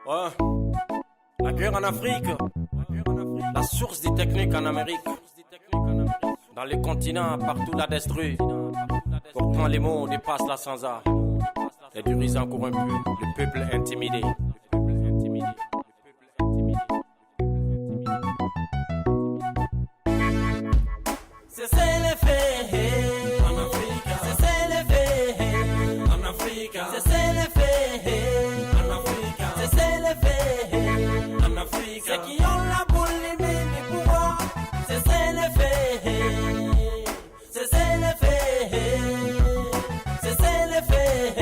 Ouais. La guerre en Afrique. La source des techniques en Amérique. Dans les continents, partout la détruit. Pourtant les mots dépassent la sansa. Les dirigeants corrompus, le peuple intimidé. C'est les faits en Afrique. C'est les faits en Afrique. C'est les faits en Afrique. C'est les faits en Afrique. Ceux qui ont la boule, les pouvoirs. C'est les faits. C'est les faits. C'est les faits.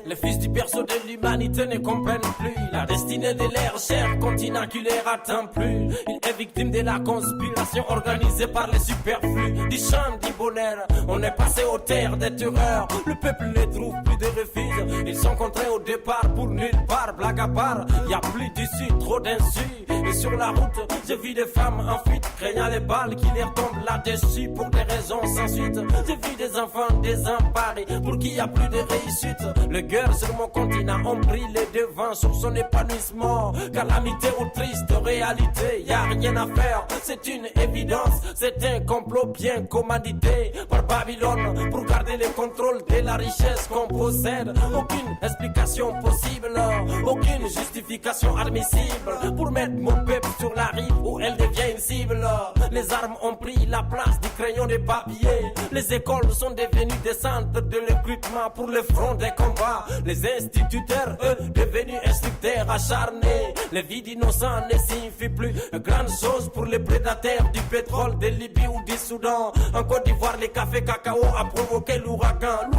Les fils du berceau de l'humanité ne comprennent plus la destinée de leur cher continent qui les attend plus. Il est victime de la conspiration organisée par les superflus. Du champ du bonheur, on est passé aux terres des terreurs. Le peuple ne trouve plus de refuge. Ils sont contraints au départ pour nulle part. Blague à part, y a plus d'issue, trop d'insu. Et sur la route, je vis des femmes en fuite, craignant les balles qui leur tombent là-dessus pour des raisons sans suite. Je vis des enfants désemparés pour qui y a plus de réussite. Le guerre sur mon continent ont pris les devants sur son épanouissement. Calamité ou triste réalité, y a rien à faire, c'est une évidence. C'est un complot bien commandité par Babylone pour garder le contrôle de la richesse qu'on possède. Aucune explication possible, aucune justification admissible pour mettre mon peuple sur la rive où elle devient une cible. Les armes ont pris la place du crayon de papier. Les écoles sont devenues des centres de recrutement pour le front des combats. Les instituteurs, eux, devenus instructeurs acharnés. Les vies d'innocents ne signifient plus grande chose pour les prédateurs du pétrole de Libye ou du Soudan. En Côte d'Ivoire, les cafés cacao a provoqué l'ouragan.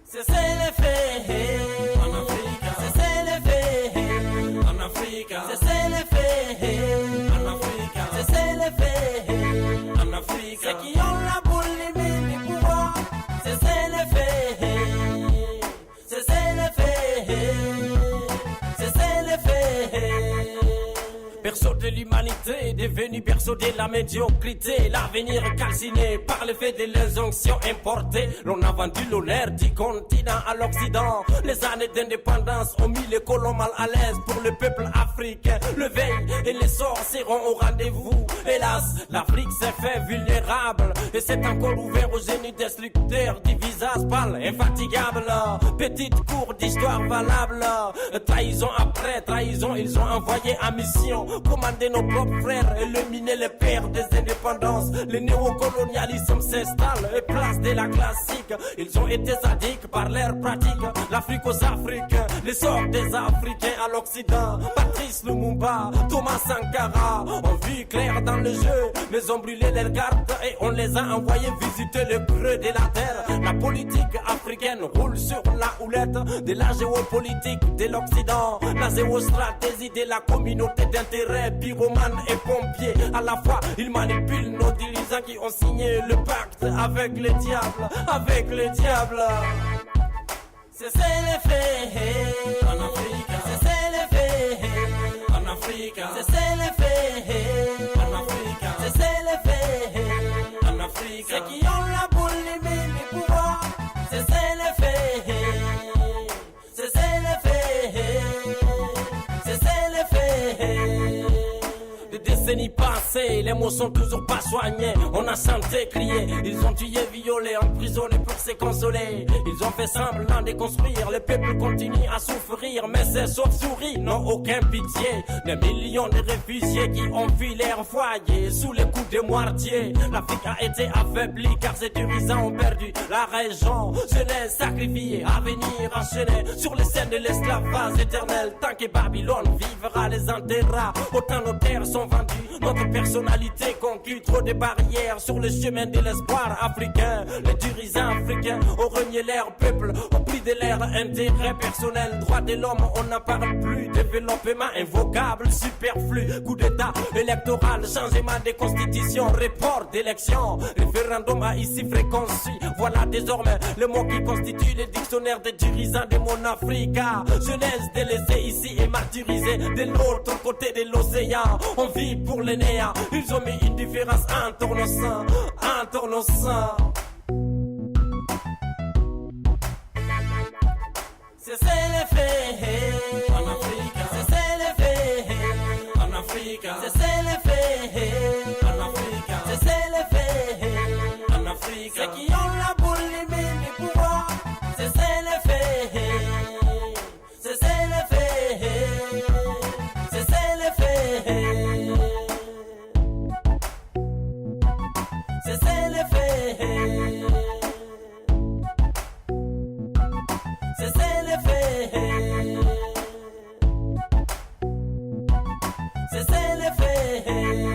C'est les faits en Afrique. C'est les faits en Afrique. C'est les faits en Afrique. C'est les faits en Afrique. Ceux qui ont la boule, les pouvoirs. C'est les faits. C'est les faits. C'est les faits. Berceau de l'humanité est devenu berceau de la médiocrité. L'avenir calciné par l'effet de l'injonction importée. L'on a vendu l'honneur du continent à l'Occident. Les années d'indépendance ont mis les colons mal à l'aise pour le peuple africain. Le veille et les sorts seront au rendez-vous. Hélas, l'Afrique s'est fait vulnérable et c'est encore ouvert aux génies destructeurs du visage pâle, infatigable. Petite cour d'histoire valable. Trahison après trahison, ils ont envoyé en mission commander nos propres frères, éliminer les pères des indépendances. Le néocolonialisme s'installe et place de la classique. Ils ont été sadiques par leurs pratiques. L'Afrique aux Africains, les sorts des Africains à l'Occident. Patrice Lumumba, Thomas Sankara ont vu clair dans le jeu, mais ont brûlé leurs cartes et on les a envoyés visiter le creux de la terre. La politique africaine roule sur la houlette de la géopolitique de l'Occident. La géostratégie de la communauté d'intérêt, pyromanes et pompiers. À la fois, ils manipulent nos dirigeants qui ont signé le pacte avec le diable, avec le diable. C'est les faits en Afrique. C'est les faits en Afrique. C'est les faits en Afrique. C'est les faits en Afrique. Ceux qui ont la boule, les pouvoirs. C'est les faits. C'est les faits. C'est les faits. Des décennies passées, les mots sont toujours pas soignés. On a chanté, crié, ils ont tué, violé, emprisonné pour se consoler. Ils ont fait semblant de construire, le peuple continue à souffrir. Mais ces chauves-souris n'ont aucun pitié. Des millions de réfugiés qui ont fui leur foyer sous les coups des mortiers. L'Afrique a été affaiblie car ces dirigeants ont perdu la région. Jeunesse sacrifiée, avenir enchaîné sur les scènes de l'esclavage éternel. Tant que Babylone vivra, les enterra. Autant nos terres sont vendues, notre personnalité conquis. Trop de barrières sur le chemin de l'espoir africain. Les dirigeants africains ont renié leur peuple au prix de leur intérêt personnel. Droits de l'homme, on n'en parle plus. Développement invocable, superflu. Coup d'état électoral, changement de constitution, report d'élection. Référendum a ici fréquency. Voilà désormais le mot qui constitue le dictionnaire des dirigeants de mon Africa. Jeunesse délaissée ici et martyrisée de l'autre côté de l'océan. On vit pour les néants. Ils ont mis une différence entre nos sangs, entre nos sangs. C'est les faits Ceux qui ont la boule limite du pouvoir, c'est les faits. C'est les faits. C'est les faits. C'est les faits. C'est les faits. C'est les faits.